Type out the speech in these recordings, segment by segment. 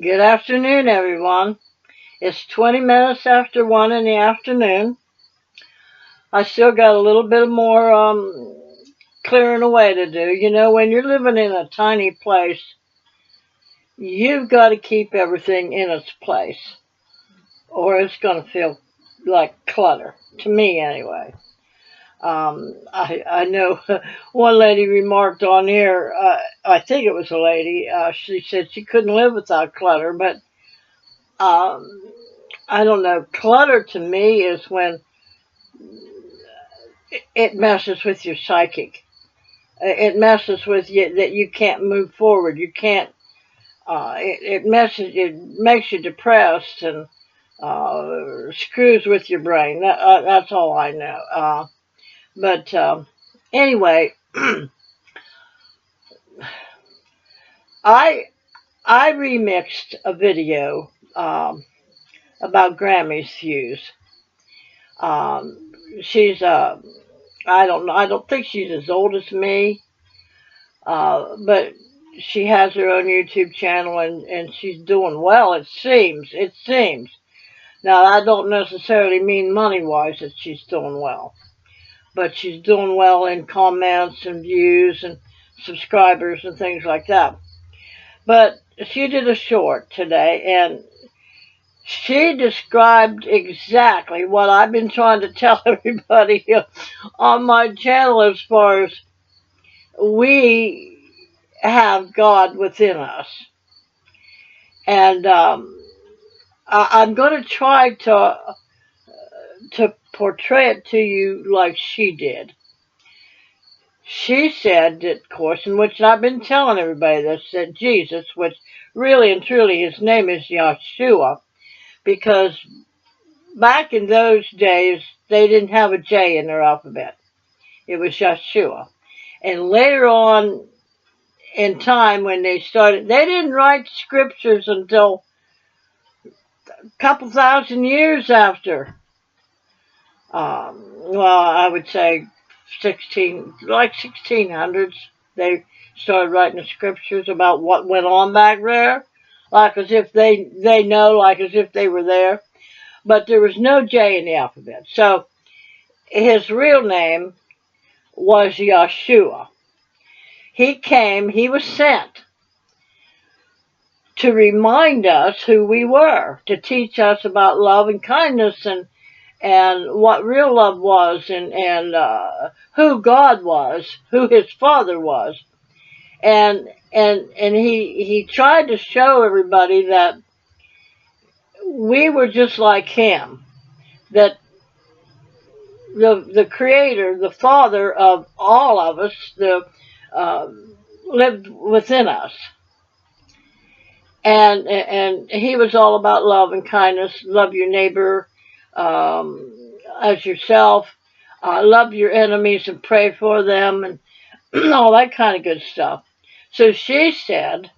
Good afternoon, everyone. It's 20 minutes after 1 in the afternoon. I still got a little bit more clearing away to do. You know, when you're living in a tiny place, you've got to keep everything in its place, or it's going to feel like clutter, to me anyway. I know one lady remarked on here, I think it was a lady, she said she couldn't live without clutter, but um, I don't know. Clutter to me is when it messes with your psychic. It messes with you that you can't move forward. You can't. It makes you depressed and screws with your brain. That's all I know. But anyway, I I remixed a video about Grammy's views. She's I don't know. I don't think she's as old as me. But she has her own YouTube channel and she's doing well, it seems. It seems. Now, I don't necessarily mean money wise that she's doing well, but she's doing well in comments and views and subscribers and things like that. But she did a short today and she described exactly what I've been trying to tell everybody on my channel as far as we have God within us. And I'm going to try to portray it to you like she did. She said that, of course, in which I've been telling everybody this, that Jesus, which really and truly his name is Yeshua, because back in those days they didn't have a J in their alphabet. It was Yeshua. And later on in time when they didn't write scriptures until a couple thousand years after. Well, I would say 1600s. They started writing the scriptures about what went on back there, like as if they know, like as if they were there. But there was no J in the alphabet. So his real name was Yeshua. He was sent to remind us who we were, to teach us about love and kindness and what real love was and who God was, who his Father was. And he tried to show everybody that we were just like him, that the Creator, the Father of all of us, uh, lived within us. And he was all about love and kindness. Love your neighbor as yourself. Love your enemies and pray for them and all that kind of good stuff. So she said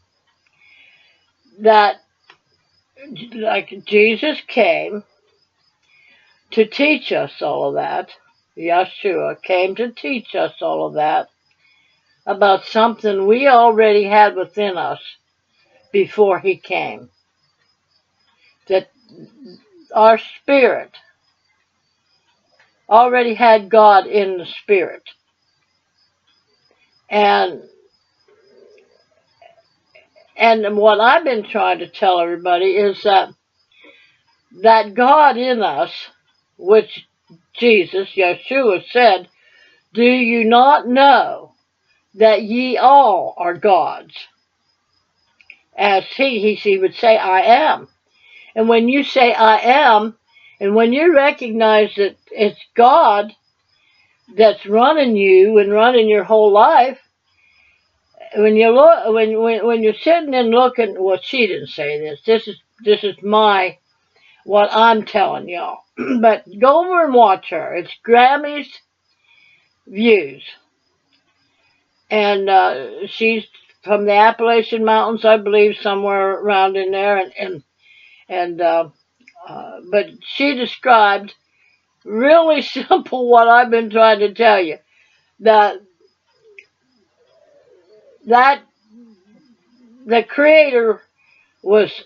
that like Jesus came to teach us all of that. Yeshua came to teach us all of that about something we already had within us before he came. That our spirit already had God in the spirit. And what I've been trying to tell everybody is that God in us, which Jesus, Yeshua said, do you not know that ye all are gods? As he would say, I am. And when you say I am, and when you recognize that it's God that's running you and running your whole life, when you look, when you're sitting and looking, well, she didn't say this. This is what I'm telling y'all. But go over and watch her. It's Grammy's Views, and she's from the Appalachian Mountains, I believe, somewhere around in there, but she described really simple what I've been trying to tell you, that that the Creator was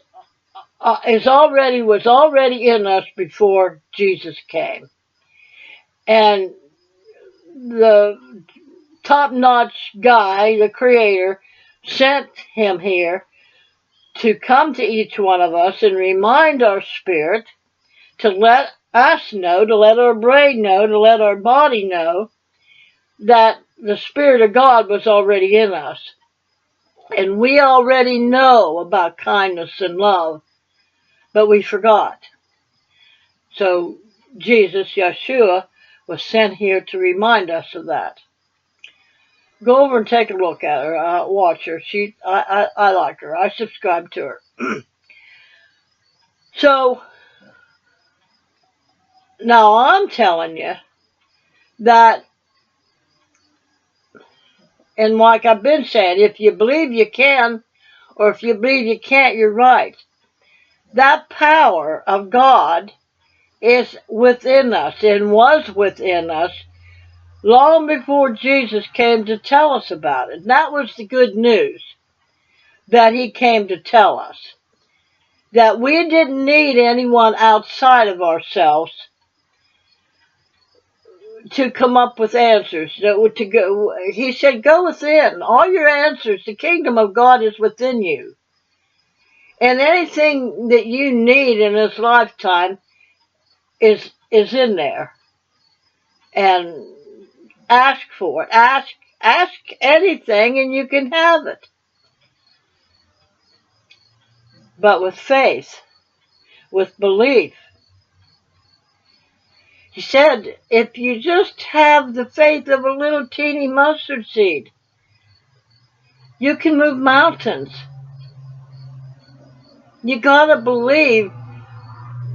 was already in us before Jesus came. And the top-notch guy, the Creator, sent him here to come to each one of us and remind our spirit, to let us know, to let our brain know, to let our body know that the Spirit of God was already in us. And we already know about kindness and love, but we forgot. So Jesus, Yeshua, was sent here to remind us of that. Go over and take a look at her, watch her. I like her. I subscribe to her. So now I'm telling you that, and like I've been saying, if you believe you can, or if you believe you can't, you're right. That power of God is within us and was within us long before Jesus came to tell us about it. And that was the good news that he came to tell us. That we didn't need anyone outside of ourselves to come up with answers. He said, go within. All your answers, the kingdom of God is within you. And anything that you need in this lifetime is in there. And ask for it. Ask anything and you can have it. But with faith, with belief. He said, if you just have the faith of a little teeny mustard seed, you can move mountains. You gotta believe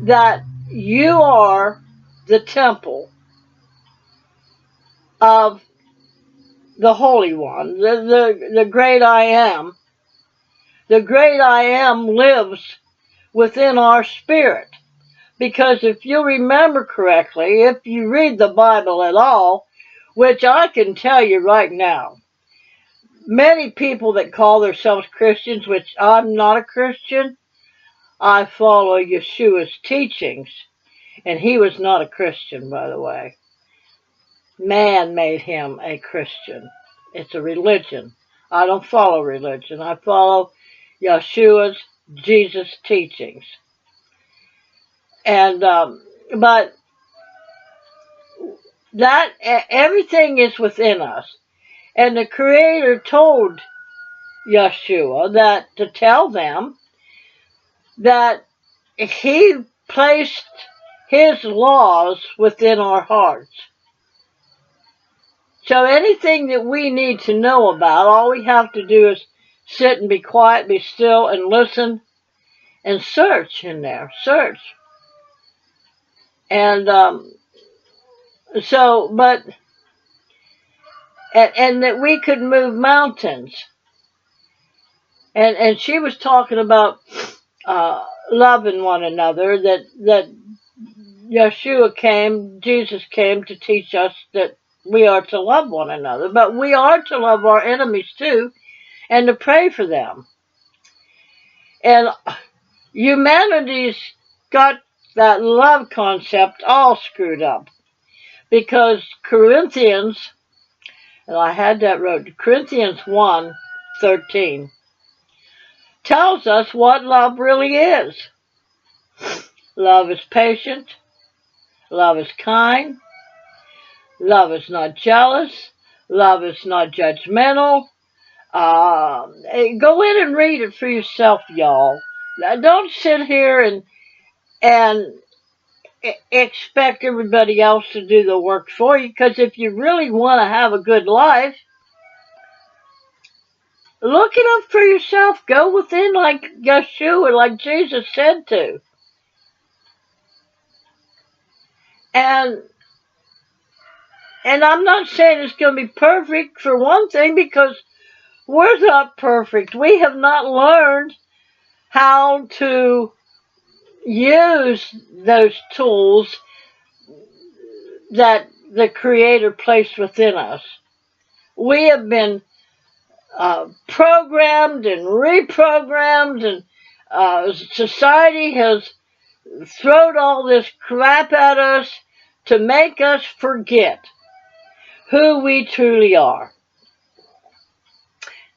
that you are the temple of the Holy One, the great I am. The great I am lives within our spirit. Because if you remember correctly, if you read the Bible at all, which I can tell you right now, many people that call themselves Christians, which I'm not a Christian, I follow Yeshua's teachings. And he was not a Christian, by the way. Man made him a Christian. It's a religion. I don't follow religion. I follow Yeshua's, Jesus' teachings. And, but that, everything is within us. And the Creator told Yeshua that, to tell them that he placed his laws within our hearts. So anything that we need to know about, all we have to do is sit and be quiet, be still, and listen, and search in there. Search. And and that we could move mountains. And she was talking about loving one another, that Jesus came to teach us that we are to love one another, but we are to love our enemies too, and to pray for them. And humanity's got that love concept all screwed up, because Corinthians, and I had that wrote, Corinthians 1:13 tells us what love really is. Love is patient. Love is kind. Love is not jealous. Love is not judgmental. Go in and read it for yourself, y'all. Don't sit here and expect everybody else to do the work for you, because if you really want to have a good life, look it up for yourself. Go within like Yeshua, like Jesus said to. And I'm not saying it's going to be perfect, for one thing, because we're not perfect. We have not learned how to use those tools that the Creator placed within us. We have been programmed and reprogrammed, and Society has thrown all this crap at us to make us forget who we truly are.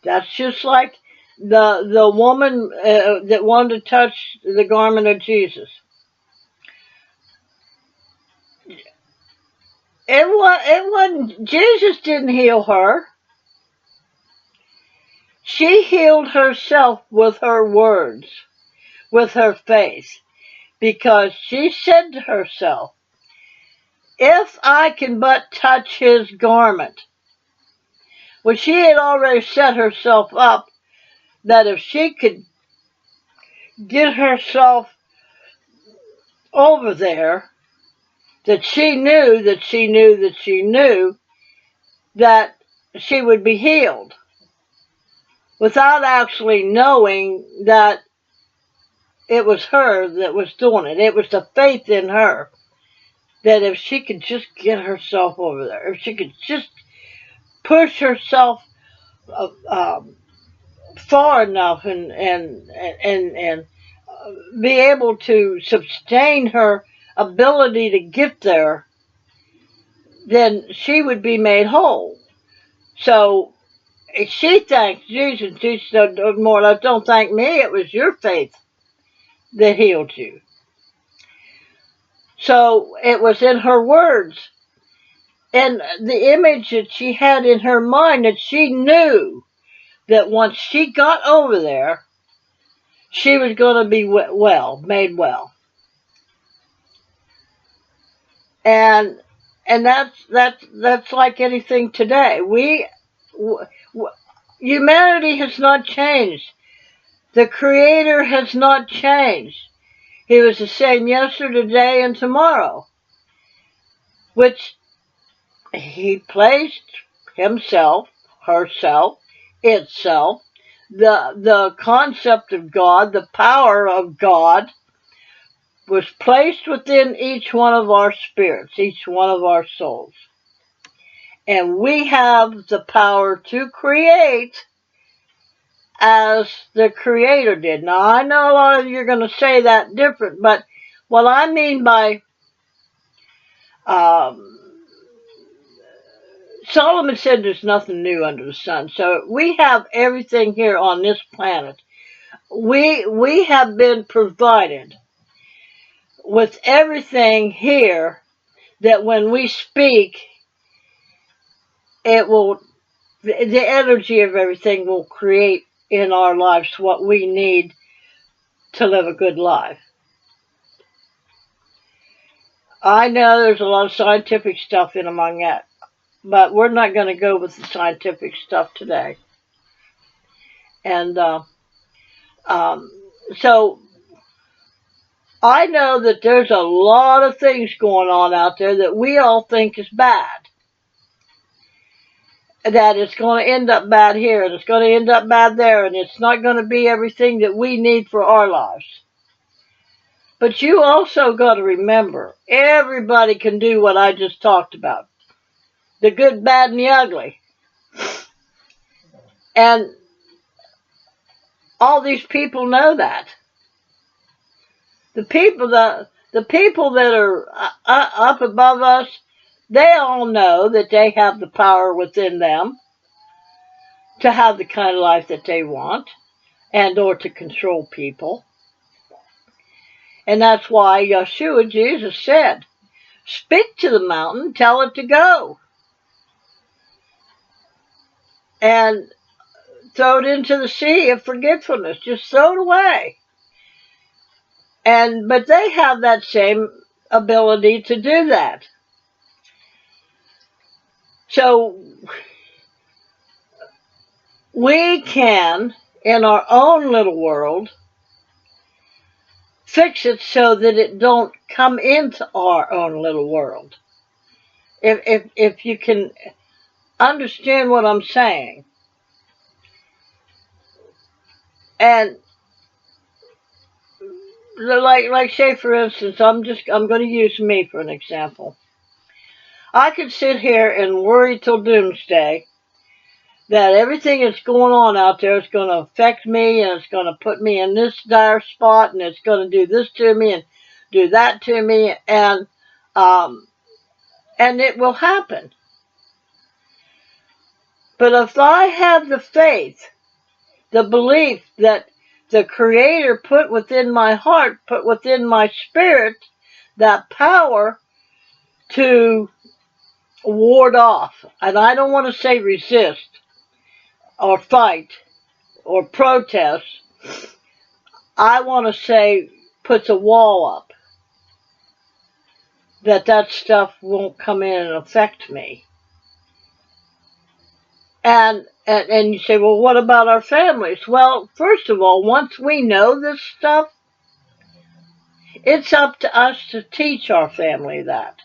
That's just like the woman that wanted to touch the garment of Jesus. It wasn't, Jesus didn't heal her. She healed herself with her words, with her faith, because she said to herself, if I can but touch his garment. Well, she had already set herself up that if she could get herself over there, that she knew that she knew that she knew that she would be healed without actually knowing that it was her that was doing it. It was the faith in her that if she could just get herself over there, if she could just push herself uh, um, far enough and be able to sustain her ability to get there, then she would be made whole. So she thanked Jesus. Jesus said, more or less, don't thank me. It was your faith that healed you. So it was in her words and the image that she had in her mind that she knew that once she got over there, she was going to be well, made well. And that's like anything today. Humanity has not changed. The Creator has not changed. He was the same yesterday, today, and tomorrow, which he placed himself, herself, itself, the concept of God, the power of God was placed within each one of our spirits, each one of our souls. And we have the power to create as the Creator did. Now, I know a lot of you are going to say that different, but what I mean by um, Solomon said there's nothing new under the sun. So we have everything here on this planet. We have been provided with everything here that when we speak, it will, the energy of everything will create in our lives what we need to live a good life. I know there's a lot of scientific stuff in among that, but we're not going to go with the scientific stuff today. And um, so I know that there's a lot of things going on out there that we all think is bad. That it's going to end up bad here, and it's going to end up bad there, and it's not going to be everything that we need for our lives. But you also got to remember, everybody can do what I just talked about. The good, bad, and the ugly. And all these people know that. The people that are up above us, they all know that they have the power within them to have the kind of life that they want and or to control people. And that's why Yeshua, Jesus said, speak to the mountain, tell it to go. And throw it into the sea of forgetfulness. Just throw it away. But they have that same ability to do that. So we can, in our own little world, fix it so that it don't come into our own little world. If you can understand what I'm saying. And like say for instance, I'm going to use me for an example. I could sit here and worry till doomsday that everything that's going on out there is going to affect me, and it's going to put me in this dire spot, and it's going to do this to me and do that to me, um, and it will happen. But if I have the faith, the belief that the Creator put within my heart, put within my spirit, that power to ward off, and I don't want to say resist or fight or protest, I want to say puts a wall up, that stuff won't come in and affect me. And you say, well, what about our families? Well, first of all, once we know this stuff, it's up to us to teach our family that,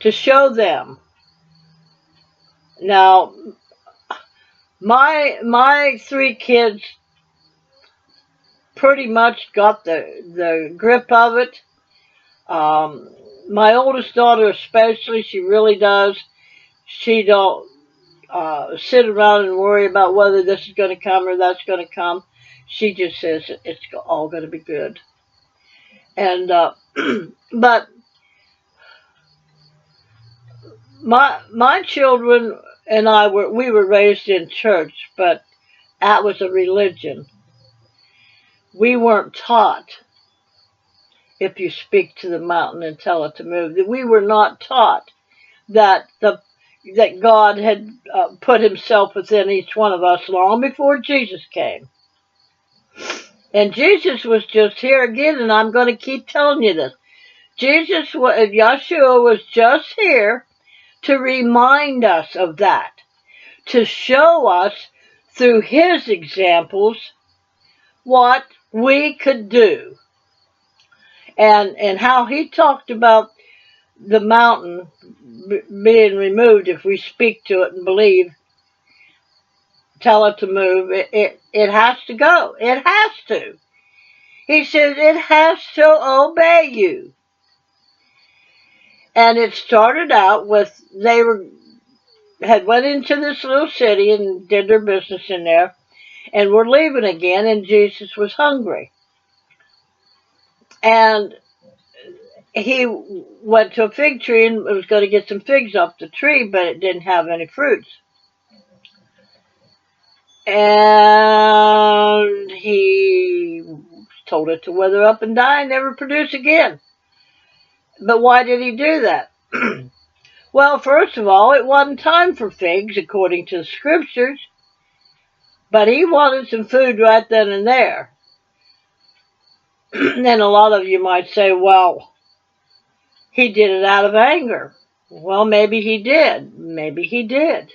to show them. Now, my three kids pretty much got the grip of it. My oldest daughter especially, she really does. She don't sit around and worry about whether this is going to come or that's going to come. She just says it's all going to be good. And but my children and we were raised in church, but that was a religion. We weren't taught, if you speak to the mountain and tell it to move. We were not taught that God had put Himself within each one of us long before Jesus came. And Jesus was just here again, and I'm going to keep telling you this. Yeshua was just here to remind us of that, to show us through His examples what we could do, and how He talked about the mountain being removed if we speak to it and believe, tell it to move. It has to go. It has to. He says it has to obey you. And it started out with had went into this little city and did their business in there, and were leaving again, and Jesus was hungry. And he went to a fig tree and was going to get some figs off the tree, but it didn't have any fruits. And he told it to wither up and die and never produce again. But why did he do that? Well, first of all, it wasn't time for figs according to the scriptures, but he wanted some food right then and there. And a lot of you might say, well, he did it out of anger. Well, maybe he did. Maybe he did.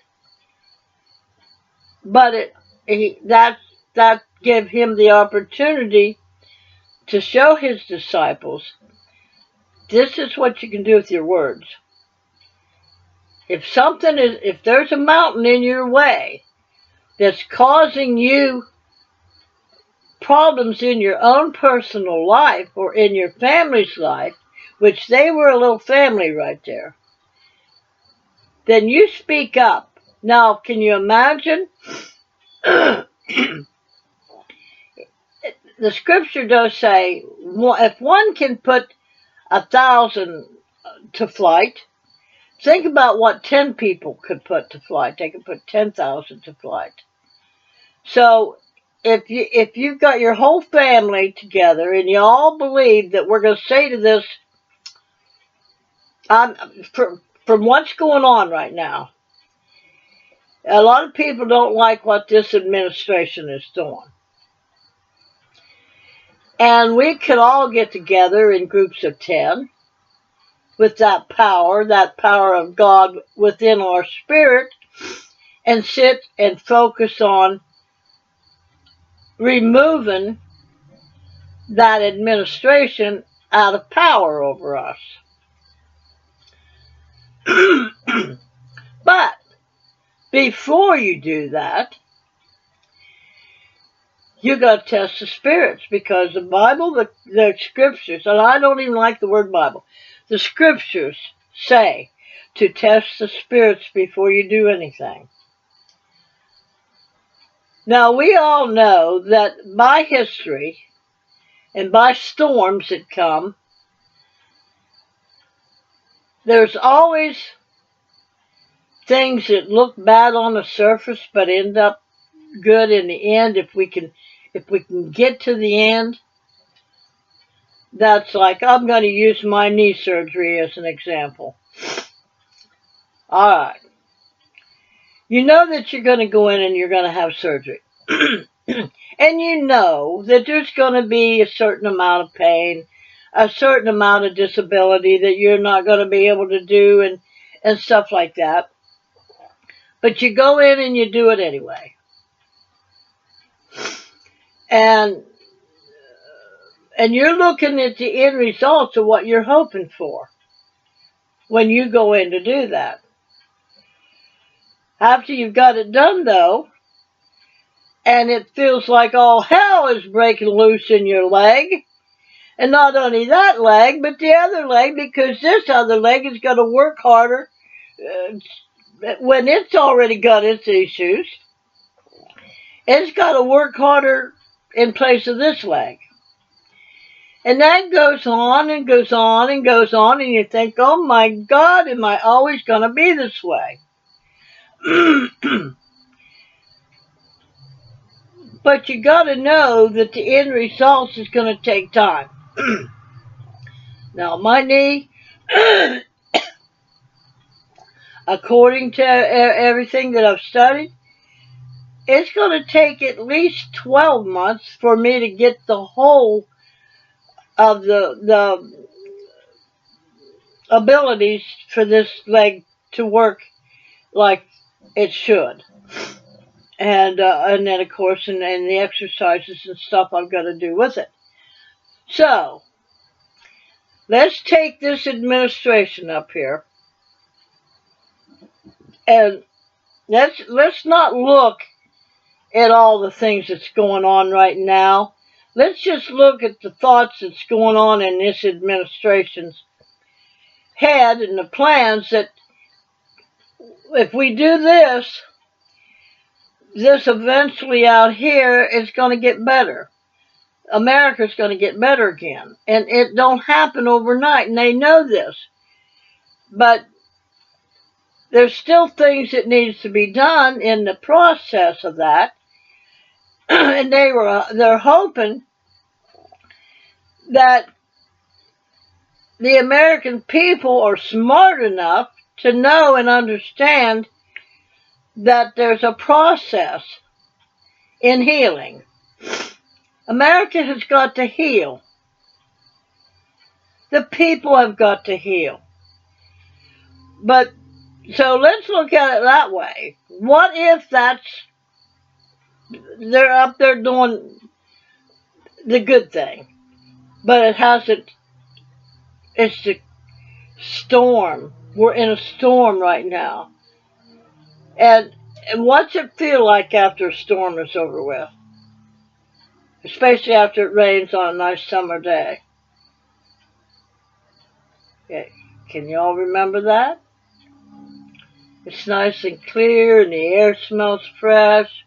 But that gave him the opportunity to show his disciples, this is what you can do with your words. If there's a mountain in your way that's causing you problems in your own personal life or in your family's life, which they were a little family right there, then you speak up. Now, can you imagine? The scripture does say, if one can put 1,000 to flight, think about what 10 people could put to flight. They could put 10,000 to flight. So if you've got your whole family together and you all believe that we're going to say to this, from what's going on right now, a lot of people don't like what this administration is doing. And we could all get together in groups of 10 with that power of God within our spirit, and sit and focus on removing that administration out of power over us. But before you do that, you got to test the spirits, because the Bible, the scriptures, and I don't even like the word Bible, the scriptures say to test the spirits before you do anything. Now, we all know that by history and by storms that come, there's always things that look bad on the surface but end up good in the end. If we can get to the end, that's like, I'm going to use my knee surgery as an example. All right. You know that you're going to go in and you're going to have surgery. And you know that there's going to be a certain amount of pain, a certain amount of disability that you're not going to be able to do, and stuff like that. But you go in and you do it anyway. And you're looking at the end results of what you're hoping for when you go in to do that. After you've got it done, though, and it feels like all hell is breaking loose in your leg, and not only that leg, but the other leg, because this other leg is going to work harder when it's already got its issues. It's got to work harder in place of this leg. And that goes on and goes on and goes on, and you think, oh my God, am I always going to be this way? But you got to know that the end result is going to take time. Now, my knee, according to everything that I've studied, it's going to take at least 12 months for me to get the whole of the abilities for this leg to work like it should. And then, of course, and the exercises and stuff I've got to do with it. So, let's take this administration up here, and let's not look at all the things that's going on right now. Let's just look at the thoughts that's going on in this administration's head and the plans that if we do this eventually out here is going to get better. America's going to get better again. And it don't happen overnight, and they know this. But there's still things that needs to be done in the process of that. And they're hoping that the American people are smart enough to know and understand that there's a process in healing. America has got to heal. The people have got to heal. But, so let's look at it that way. What if they're up there doing the good thing, but it's the storm. We're in a storm right now. And what's it feel like after a storm is over with? Especially after it rains on a nice summer day. Okay. Can you all remember that? It's nice and clear and the air smells fresh.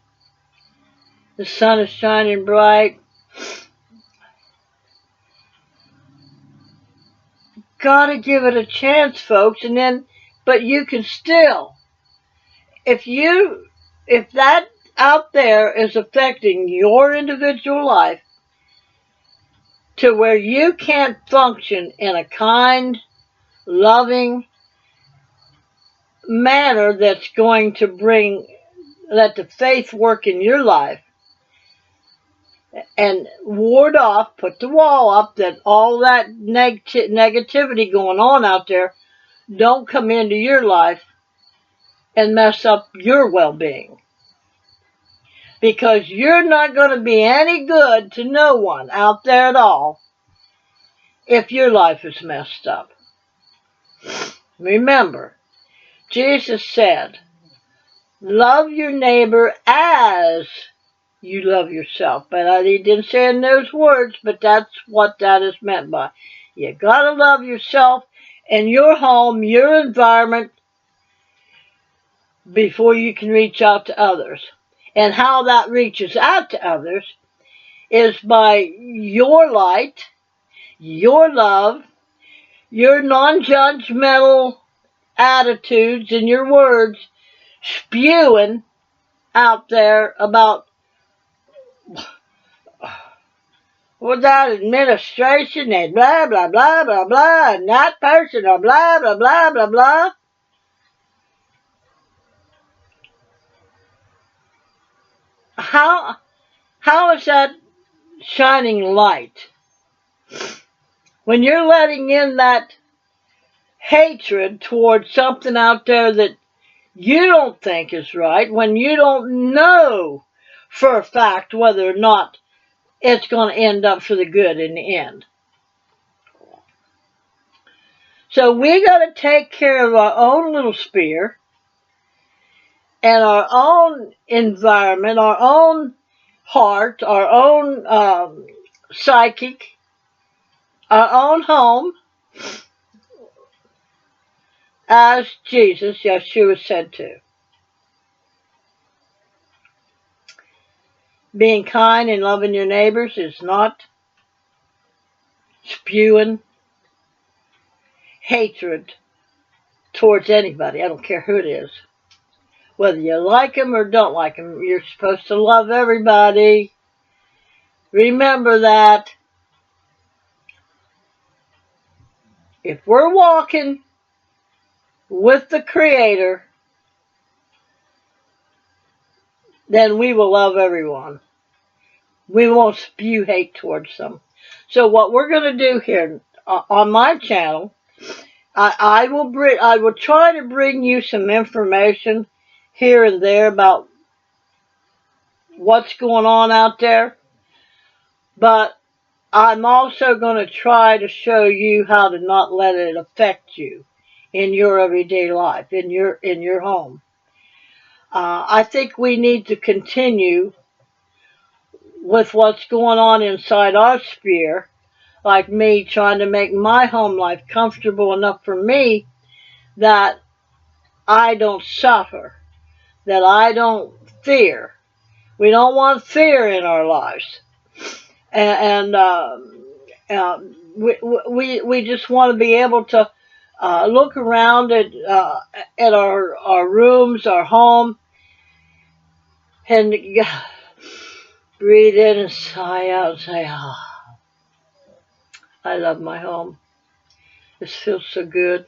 The sun is shining bright. Gotta give it a chance, folks, but you can still, if that out there is affecting your individual life to where you can't function in a kind, loving manner that's going to let the faith work in your life and ward off, put the wall up that all that negativity going on out there don't come into your life and mess up your well-being. Because you're not going to be any good to no one out there at all if your life is messed up. Remember, Jesus said, love your neighbor as you love yourself. But he didn't say in those words, but that's what that is meant by. You gotta love yourself and your home, your environment, before you can reach out to others. And how that reaches out to others is by your light, your love, your non-judgmental attitudes and your words spewing out there about that administration and blah, blah, blah, blah, blah, and that person or blah, blah, blah, blah, blah. How is that shining light? When you're letting in that hatred towards something out there that you don't think is right, when you don't know for a fact whether or not it's going to end up for the good in the end. So we got to take care of our own little sphere and our own environment, our own heart, our own psychic, our own home, as Jesus, Yeshua, said to. Being kind and loving your neighbors is not spewing hatred towards anybody. I don't care who it is. Whether you like them or don't like them, you're supposed to love everybody. Remember that. If we're walking with the Creator, then we will love everyone. We won't spew hate towards them. So what we're going to do here on my channel, I will try to bring you some information here and there about what's going on out there, but I'm also going to try to show you how to not let it affect you in your everyday life, in your home. I think we need to continue with what's going on inside our sphere, like me trying to make my home life comfortable enough for me that I don't suffer, that I don't fear. We don't want fear in our lives. And we just want to be able to look around at our rooms, our home, and breathe in and sigh out and say, ah, I love my home. This feels so good.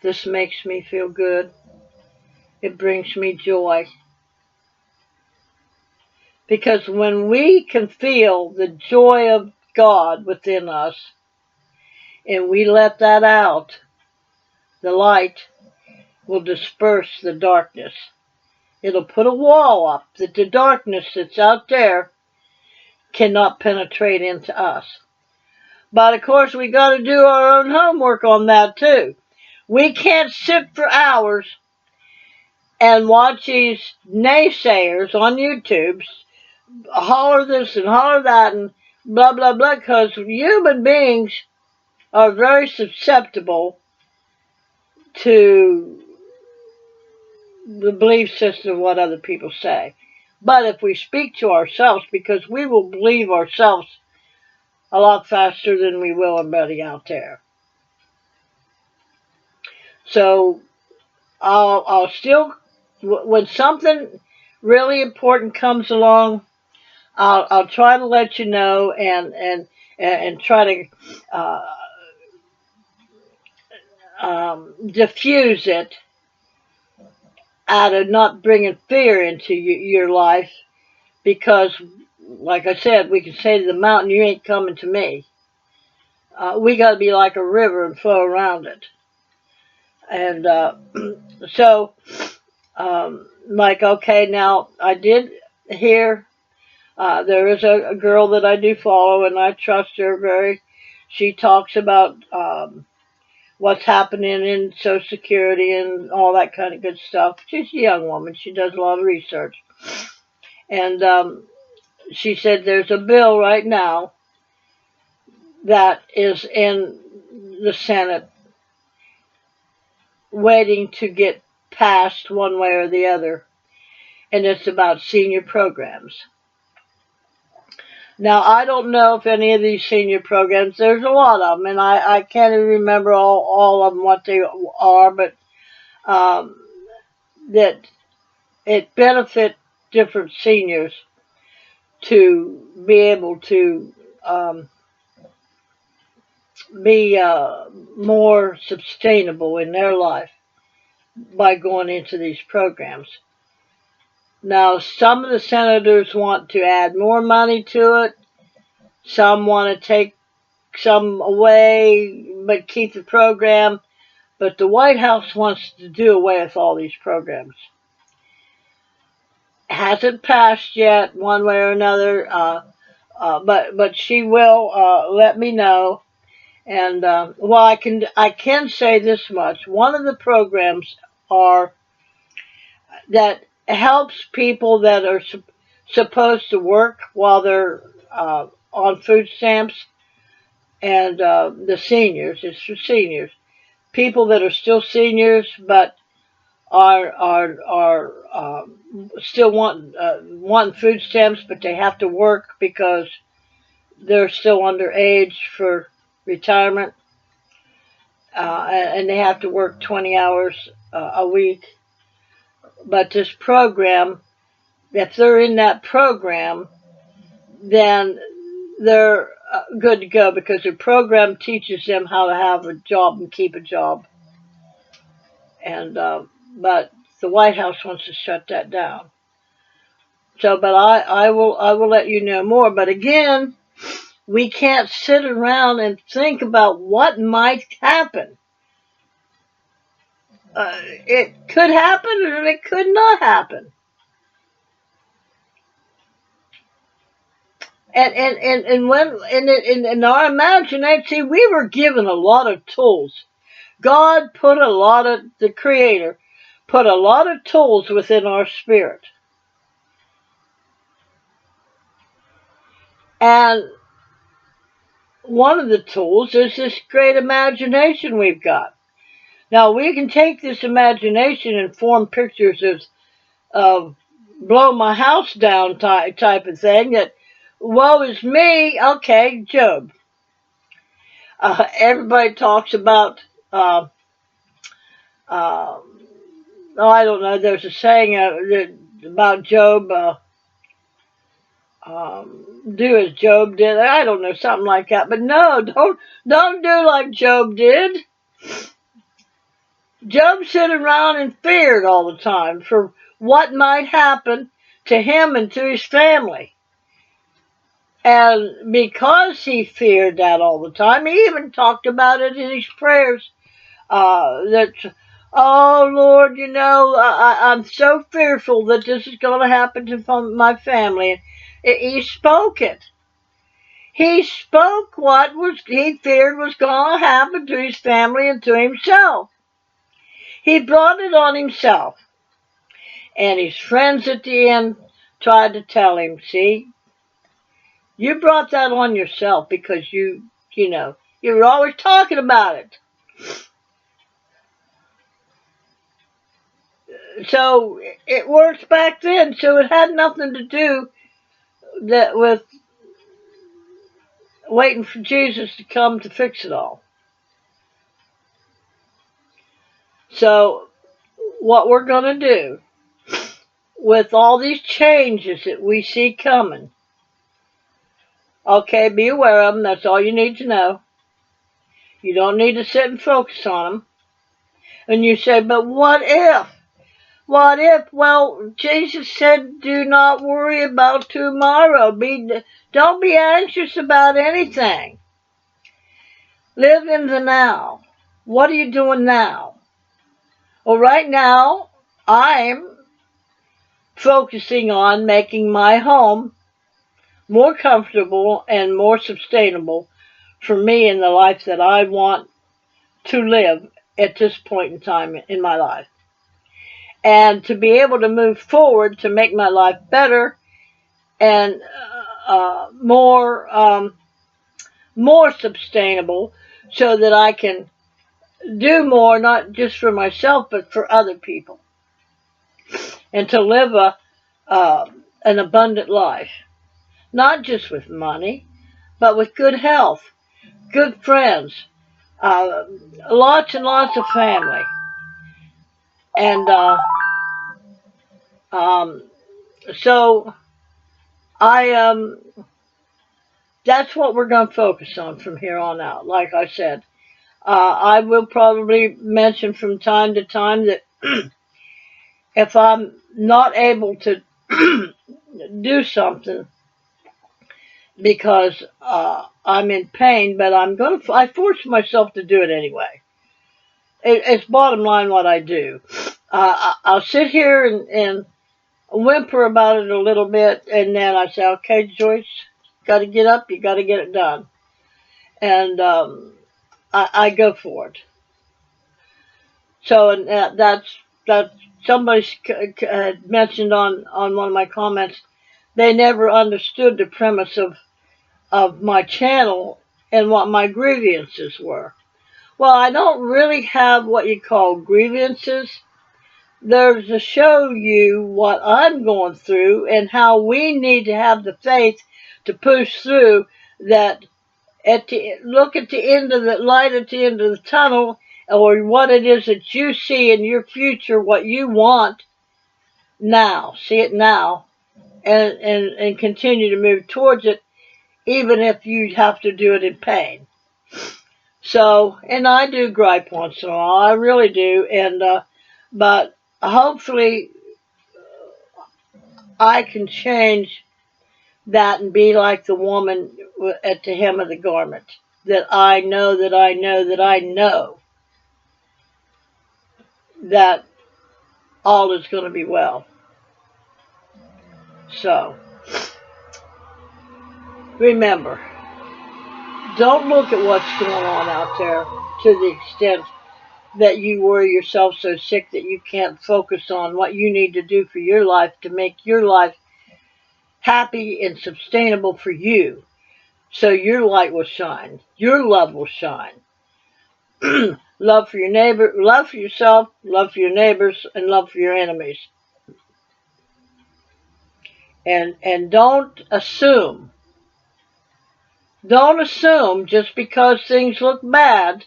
This makes me feel good. It brings me joy. Because when we can feel the joy of God within us, and we let that out, the light will disperse the darkness. It'll put a wall up that the darkness that's out there cannot penetrate into us. But of course we got to do our own homework on that too. We can't sit for hours and watch these naysayers on YouTube holler this and holler that and blah, blah, blah, because human beings are very susceptible to the belief system of what other people say. But if we speak to ourselves, because we will believe ourselves a lot faster than we will anybody out there. So I'll still, when something really important comes along, I'll try to let you know and try to diffuse it out of not bringing fear into your life, because, like I said, we can say to the mountain, you ain't coming to me. We got to be like a river and flow around it. And so, like, okay, now I did hear there is a girl that I do follow, and I trust her very. She talks about what's happening in Social Security and all that kind of good stuff. She's a young woman. She does a lot of research. And she said there's a bill right now that is in the Senate waiting to get passed one way or the other. and it's about senior programs. Now, I don't know if any of these senior programs, there's a lot of them, and I can't even remember all of them, what they are, but um, that it benefits different seniors to be able to be more sustainable in their life by going into these programs. Now, some of the senators want to add more money to it. Some want to take some away but keep the program. But the White House wants to do away with all these programs. Hasn't passed yet, one way or another, but she will let me know. And well, I can say this much: one of the programs are that helps people that are supposed to work while they're on food stamps, and the seniors. It's for seniors, people that are still seniors, but are still want food stamps, but they have to work because they're still underage for retirement, and they have to work 20 hours a week. But this program, if they're in that program, then they're good to go because the program teaches them how to have a job and keep a job. And but the White House wants to shut that down. So, but I will let you know more. But again, we can't sit around and think about what might happen. It could happen or it could not happen. And when in our imagination, see, we were given a lot of tools. God put a lot of the Creator put a lot of tools within our spirit, and one of the tools is this great imagination we've got. Now we can take this imagination and form pictures of blow my house down type of thing. That woe is me. Okay, Job. Everybody talks about. Uh, oh, I don't know. There's a saying about Job. Do as Job did. I don't know, something like that. But no, don't do like Job did. Job sat around and feared all the time for what might happen to him and to his family. And because he feared that all the time, he even talked about it in his prayers. That, oh Lord, I'm so fearful that this is going to happen to my family. And he spoke it. He spoke what he feared was going to happen to his family and to himself. He brought it on himself. And his friends at the end tried to tell him, see, you brought that on yourself because you were always talking about it. So it worked back then. So it had nothing to do with waiting for Jesus to come to fix it all. So what we're going to do with all these changes that we see coming, okay, be aware of them. That's all you need to know. You don't need to sit and focus on them. And you say, but what if? What if? Well, Jesus said, do not worry about tomorrow. Don't be anxious about anything. Live in the now. What are you doing now? Well, right now, I'm focusing on making my home more comfortable and more sustainable for me in the life that I want to live at this point in time in my life. And to be able to move forward to make my life better and more sustainable, so that I can do more, not just for myself, but for other people, and to live uh, an abundant life, not just with money, but with good health, good friends, uh, lots and lots of family. And um, so I that's what we're going to focus on from here on out. Like I said, I will probably mention from time to time that if I'm not able to do something because I'm in pain, but I force myself to do it anyway. It's bottom line what I do. I'll sit here and whimper about it a little bit, and then I say, okay, Joyce, got to get up, you got to get it done. And I go for it. So and that somebody mentioned on one of my comments, they never understood the premise of my channel and what my grievances were. Well, I don't really have what you call grievances. There's to show you what I'm going through and how we need to have the faith to push through that look at the end of the light at the end of the tunnel, or what it is that you see in your future, what you want now. See it now, and continue to move towards it, even if you have to do it in pain. So, and I do gripe once in a while, I really do, and but hopefully I can change that and be like the woman at the hem of the garment. That I know that I know that I know that all is going to be well. So, remember, don't look at what's going on out there to the extent that you worry yourself so sick that you can't focus on what you need to do for your life to make your life happy and sustainable for you. So your light will shine. Your love will shine. Love for your neighbor, love for yourself, love for your neighbors, and love for your enemies. And don't assume. Don't assume just because things look bad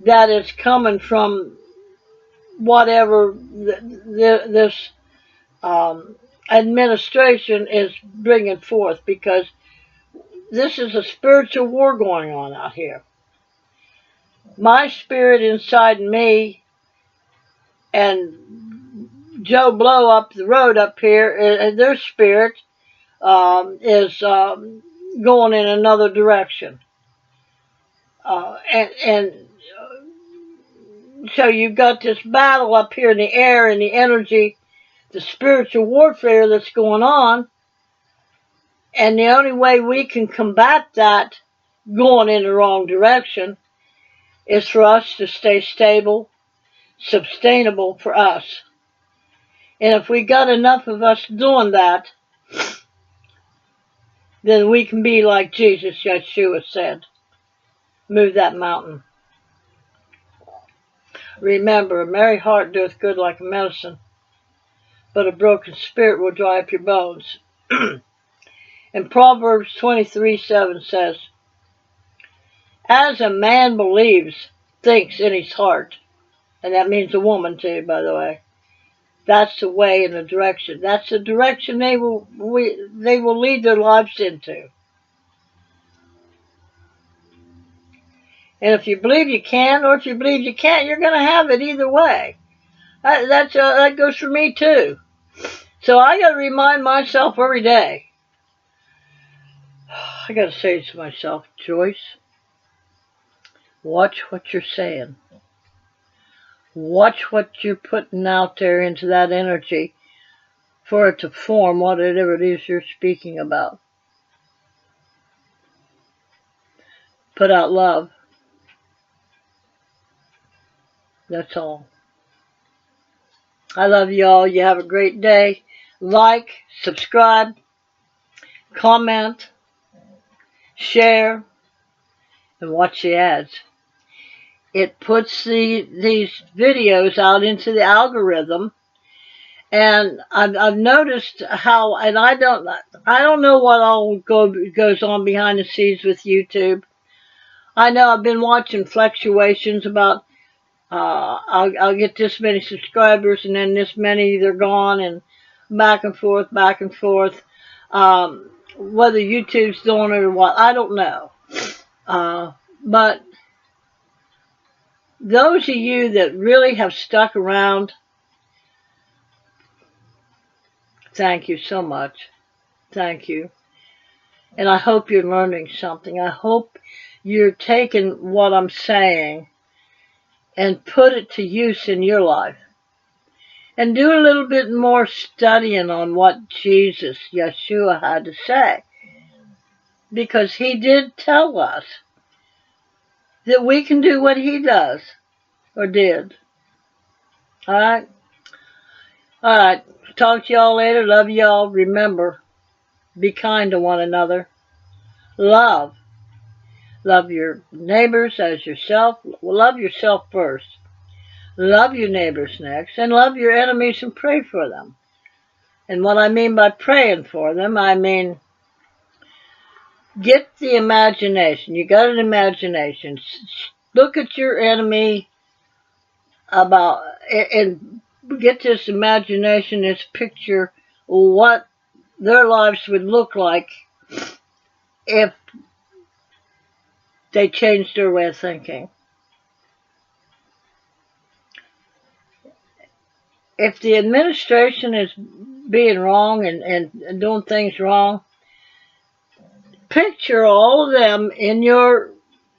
that it's coming from whatever this administration is bringing forth, because this is a spiritual war going on out here. My spirit inside me and Joe Blow up the road up here, and their spirit is going in another direction. And so you've got this battle up here in the air and the energy, the spiritual warfare that's going on. And the only way we can combat that going in the wrong direction is for us to stay stable, sustainable for us. And if we got enough of us doing that, then we can be like Jesus, Yeshua said, move that mountain. Remember, a merry heart doeth good like a medicine, but a broken spirit will dry up your bones. And Proverbs 23:7 says, as a man believes, thinks in his heart, and that means a woman too, by the way, that's the way and the direction. That's the direction they will lead their lives into. And if you believe you can, or if you believe you can't, you're going to have it either way. That goes for me too. So I got to remind myself every day. I got to say to myself, Joyce, watch what you're saying. Watch what you're putting out there into that energy for it to form whatever it is you're speaking about. Put out love. That's all. I love you all. You have a great day. Like, subscribe, comment, share, and watch the ads. It puts these videos out into the algorithm, And I've noticed how, and I don't know what all goes on behind the scenes with YouTube. I know I've been watching fluctuations about, I'll get this many subscribers and then this many they're gone, and back and forth, back and forth. Whether YouTube's doing it or what, I don't know. But those of you that really have stuck around, thank you so much. Thank you. And I hope you're learning something. I hope you're taking what I'm saying and put it to use in your life. And do a little bit more studying on what Jesus, Yeshua, had to say. Because he did tell us that we can do what he does, or did. Alright? Alright. Talk to y'all later. Love y'all. Remember, be kind to one another. Love. Love your neighbors as yourself. Love yourself first. Love your neighbors next. And love your enemies and pray for them. And what I mean by praying for them, I mean get the imagination. You got an imagination. Look at your enemy about, and get this imagination, this picture, what their lives would look like if they changed their way of thinking. If the administration is being wrong and doing things wrong, picture all of them in your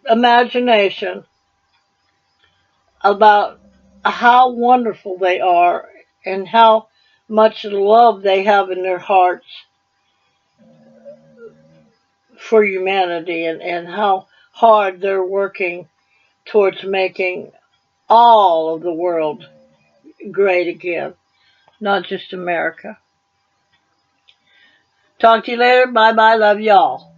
imagination about how wonderful they are and how much love they have in their hearts for humanity, and how hard they're working towards making all of the world great again, not just America. Talk to you later. Bye bye. Love y'all.